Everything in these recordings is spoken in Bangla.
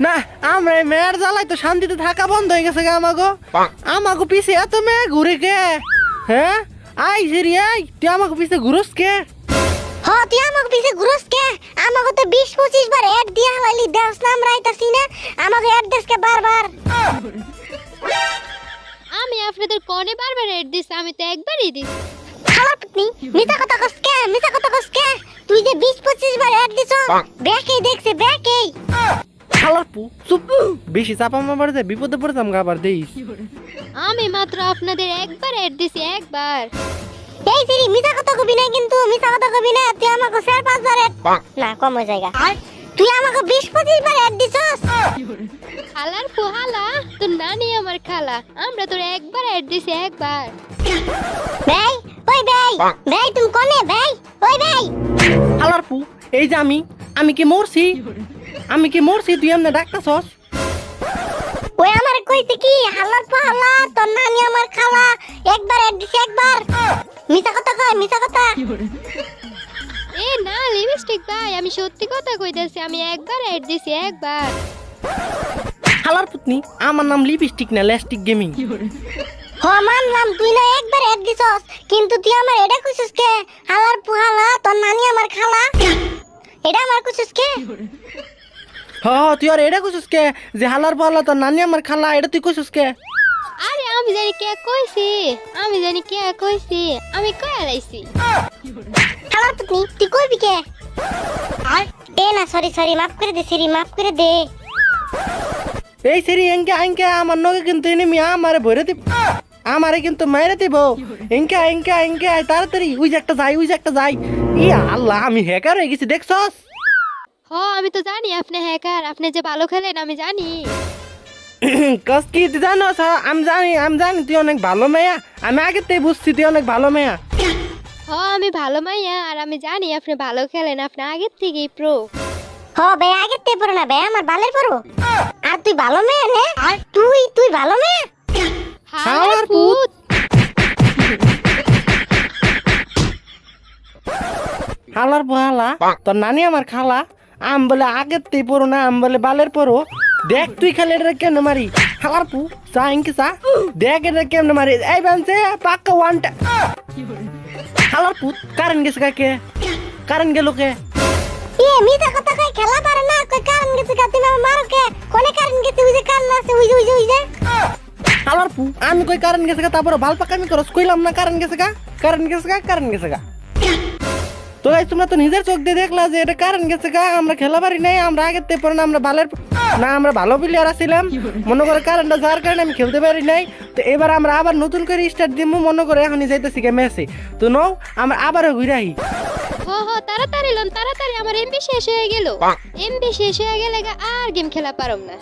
না আমরা এই মেয়ের জ্বালাই তো শান্তিতে থাকা বন্ধ হয়ে গেছে আমাগো আমাগো পিছে এত মেয়ে ঘুরে কে হ্যাঁ আই সিরি আই তুই আমাকে পিছে ঘুরস কে তুই আমাকে পিছে ঘুরস কে আমাকে তো 20-25 বার অ্যাড দিয়া হলালি দেওস না আমরা আইতাছি না আমাকে অ্যাড দেস কে বারবার আমি আপনাদের কোনে বারবার এড দিছি আমি তো একবারই দিছি খালা পত্নী মিছা কথা কস কে তুই যে 20-25 বার অ্যাড দিছ ব্যাকেই দেখছে ব্যাকেই শালার পু চুপ বেশি চাপা মারবার দে বিপদে পড়তাম গাবার দেইস আমি মাত্র আপনাদের একবার এড দিছি একবার এই সিরি মিছা কথা কবি না কিন্তু মিছা কথা কবি না তুই আমাকে 4-5 বার অ্যাড না কম হয়ে জায়গা তুই আমাকে 20-25 বার অ্যাড দিছস খালার ফুহালা তোর নানি আমার খালা আমরা তোর একবার এড দিছি একবার ভাই ওই ভাই তুমি কোনে ভাই ওই ভাই শালার পু এই যে আমি কি মরছি তুই এমনি ডাকতাছস ওই আমার কইতে কি হালার পালা তোর নানি আমার খালা একবার অ্যাড দিছি একবার মিছা কথা এ না লিপস্টিক ভাই আমি সত্যি কথা কইতাছি আমি একবার এড দিছি একবার শালার পুতনি আমার নাম লিপস্টিক না ল্যাস্টিক গেমিং মানলাম তুই না একবার অ্যাড দিছস কিন্তু তুই আমার এটা কইছিস কে হালার পুহালা তোর নানি আমার খালা এটা আমার কইছিস কে তুই আর এটা কইছিস কে যে হালার পালা তোর নানি আমার খালা এটা তুই কইছিস কে আরে আমি জানি কে কইছি আমি কইয়া লাইছি হালার পুতনি তুই কইবি কে না সরি মাফ করে দে এই সেরি এঙ্কে আমার নগে কিন্তু এনিমি আমারে ভরে দিব আমারে কিন্তু মাইরে দিব এঙ্কে তাড়াতাড়ি ওই যে একটা যাই ইয়া আল্লাহ আমি হ্যাকার হয়ে গেছি দেখছস আমি তো জানি আপনি হ্যাকার আপনি যে ভালো খেলেন আমি জানি কস কি তুই জানোস আমি জানি তুই অনেক ভালো মেয়া আমি আগে থেকে বুঝছি তুই অনেক ভালো মেয়া আমি ভালো মাইয়া আর আমি জানি আপনি ভালো খেলেন আপনি আগের থেকেই প্রো ভাই আগের থেকে পড়ো না ভাই আমার বালের পড়ো আর তুই ভালো মেয়ে নে তুই ভালো মেয়ে হালার পুত হালার বহালা তোর নানি আমার খালা আম বলে আগের থেকে পড়ো না আম বলে বালের পড়ো দেখ তুই খালি এটা কেমনে মারি হালার পু চা দেখ এটা কেমনে মারি এই বানছে পাক্কা ওয়ানটা হালার পুত কারেন্ট গেছে কারেন্ট গেল কে মিছা কথা কই খেলা পারে না কই কারণ গেছে তুমি আমার মারো কে কোনে কারণ গেছে ওই যে কারণ আছে ওই যে হালার পু আমি কই কারেন্ট গেছে তারপর বাল পাকামি করস কইলাম না কারেন্ট গেছে তো গাইস তোমরা তো নিজের চোখ দিয়ে দেখলা যে এটা কারেন্ট গেছে আমরা খেলা পারি নাই আমরা আগের থেকে পরে না আমরা আমরা ভালো প্লেয়ার আছিলাম মনে করে কারেন্টটা যার কারণে আমি খেলতে পারি নাই তো এবার আমরা আবার নতুন করে স্টার্ট দিব মনে করে এখনই যাইতেছি কে মেসে তো নাও আমরা আবারও ঘুরে আহি তাড়াতাড়ি আমার এমবি শেষ হয়ে গেল আর গেম খেলা পারম না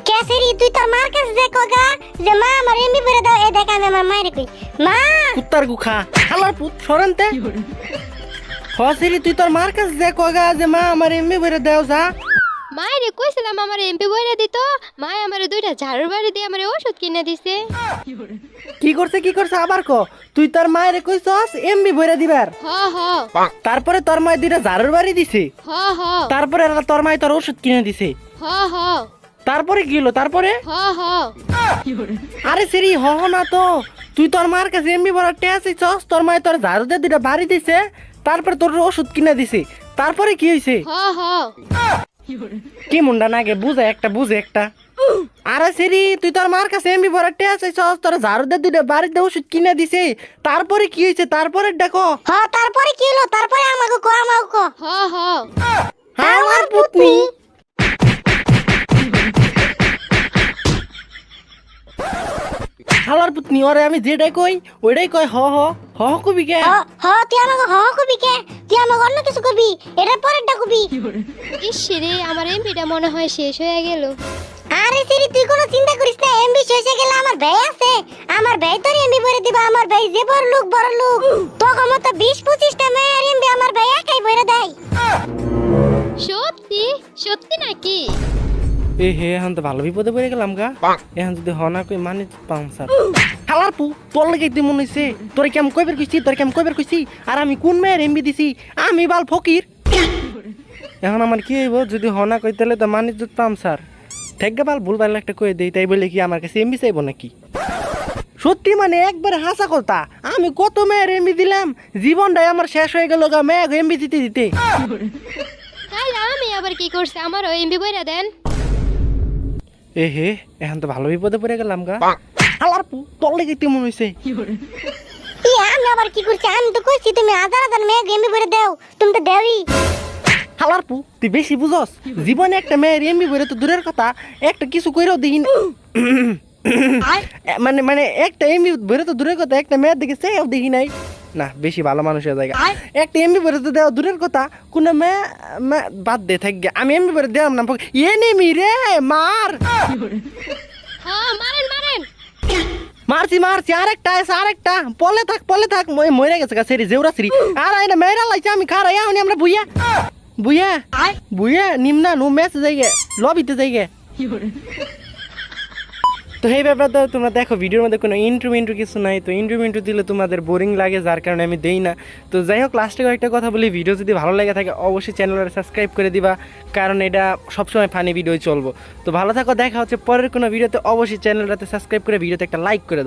কেসেরি তুই তোর মার কাছে দেখোগা যে মা আমার এমবি ভরে দাও এই দেখ আমি আমার মায়ের কই মা কুত্তার গুখা হালার পুত সরন্তে হসেরি তুই তোর মার কাছে দেখোগা যে মা আমার এমবি ভরে দাও যা মায়েরে কইছিলাম আমার এমপি বইরা দিত মায় আমারে দুইটা ঝাড়ুর বাড়ি দিয়ে আমারে ওষুধ কিনে দিছে কি করছে আবার ক তুই তোর মায়েরে কইছস এমবি ভরে দিবার তারপরে তোর মায় দুইটা ঝাড়ুর বাড়ি দিছে তারপরে তোর মায় তোর ওষুধ কিনে দিছে তারপরে কি হলো তারপরে আরে সেরি না তো তুই তোর মার কাছে এমবি ভরার টেয়াছিস তোর মায় তোর ঝাড়ু দিয়ে দুইটা বাড়ি দিছে তারপরে তোর ওষুধ কিনে দিছে তারপরে কি হইছে কি মুন্ডা নাগে বুঝে একটা আরে সেরি তুই তোর মার কাছে এমবি ভরার টেয়াছিস তোর ঝাড়ু দিয়ে দুইটা বাড়িতে ওষুধ কিনে দিছে তারপরে কি হইছে তারপরে দেখো তারপরে কি হলো তারপরে আমাকে কো আমার পুতনি হালার পুতনি ওরে আমি যেটাই কই ওইটাই কই হ কবি কে তুই আমাকে কবি কে তুই আমাকে অন্য কিছু কবি এটার পরেরটা কবি ইসরে আমার এমবিটা মনে হয় শেষ হয়ে গেল আরে সিরি তুই কোনো চিন্তা করিস না এমবি শেষ হয়ে গেলে আমার ভাই আছে আমার ভাই তোর এমবি ভরে দিবা আমার ভাই যে বড় লোক তোকে মতো 20-25টা মেয়ের এমবি আমার ভাই একাই ভরে দেয় সত্যি নাকি এখন তো ভালো বিপদে পড়ে গেলাম গা এখন যদি হনা কই মানে পাউন্সার হালার পু তোর লাগি তুই মনে হইছে তোরে কেমন কইবার কইছি আর আমি কোন মেয়ের এমবি দিছি আমি বাল ফকির এখন আমার কি হইব যদি হনা কইতেলে তো মানিজ্য পাম স্যার ঠেকগে পাল ভুল পারলে একটা কয়ে দিই তাই বলে কি আমার কাছে এমবি চাইবো নাকি সত্যি মানে একবার হাসা কথা আমি কত মেয়ের এমবি দিলাম জীবনটাই আমার শেষ হয়ে গেল গা মেয়ে এমবি দিতে দিতে তাহলে আমি আবার কি করছি আমারও এমবি বইরা দেন। এ হে এখন তো ভালো বিপদে পড়ে গেলাম গা হালার পু তোর লেগে তেমন হয়েছে আমি আবার কি করছি আমি তো কইছি তুমি হাজার হাজার মেয়ে এমবি করে দাও তুমি তো দেওই হালার পু তুই বেশি বুঝস জীবনে একটা মেয়ের এমবি বলে তো দূরের কথা একটা কিছু কইরাও দেখি না। মানে মানে একটা এমবি বলে তো দূরের কথা একটা মেয়ের দিকে সেও দেখি নাই না বেশি ভালো মানুষের জায়গা একটা এমবি বলে তো দেওয়া দূরের কথা কোন মেয়ে বাদ দে থাকবে আমি এমবি বলে দেওয়াম না এ নেমি রে মার হ্যাঁ মারেন মারেন। মারছি মারছি আরেকটা আছে আরেকটা পলে থাক মরে গেছে গা সেরি জেউরা সেরি আর আইনা মেয়েরা লাইছে আমি খারাই আনি আমরা বুইয়া বুইয়া বুইয়া নিমনা নো ম্যাচ যাইগে লবিতে যাইগে তো এই ব্যাপারটা তোমরা দেখো ভিডিওর মধ্যে কোনো ইন্ট্রো কিছু নাই তো ইন্ট্রো দিলে তোমাদের বোরিং লাগে যার কারণে আমি দেই না তো যাই হোক লাস্টে কয়েকটা কথা বলি ভিডিও যদি ভালো লাগে থাকে অবশ্যই চ্যানেলটা সাবস্ক্রাইব করে দিবা কারণ এটা সবসময় ফানি ভিডিও চলবো তো ভালো থাকো দেখা হচ্ছে পরের কোনো ভিডিওতে অবশ্যই চ্যানেলটাতে সাবস্ক্রাইব করে ভিডিওতে একটা লাইক করে দাও।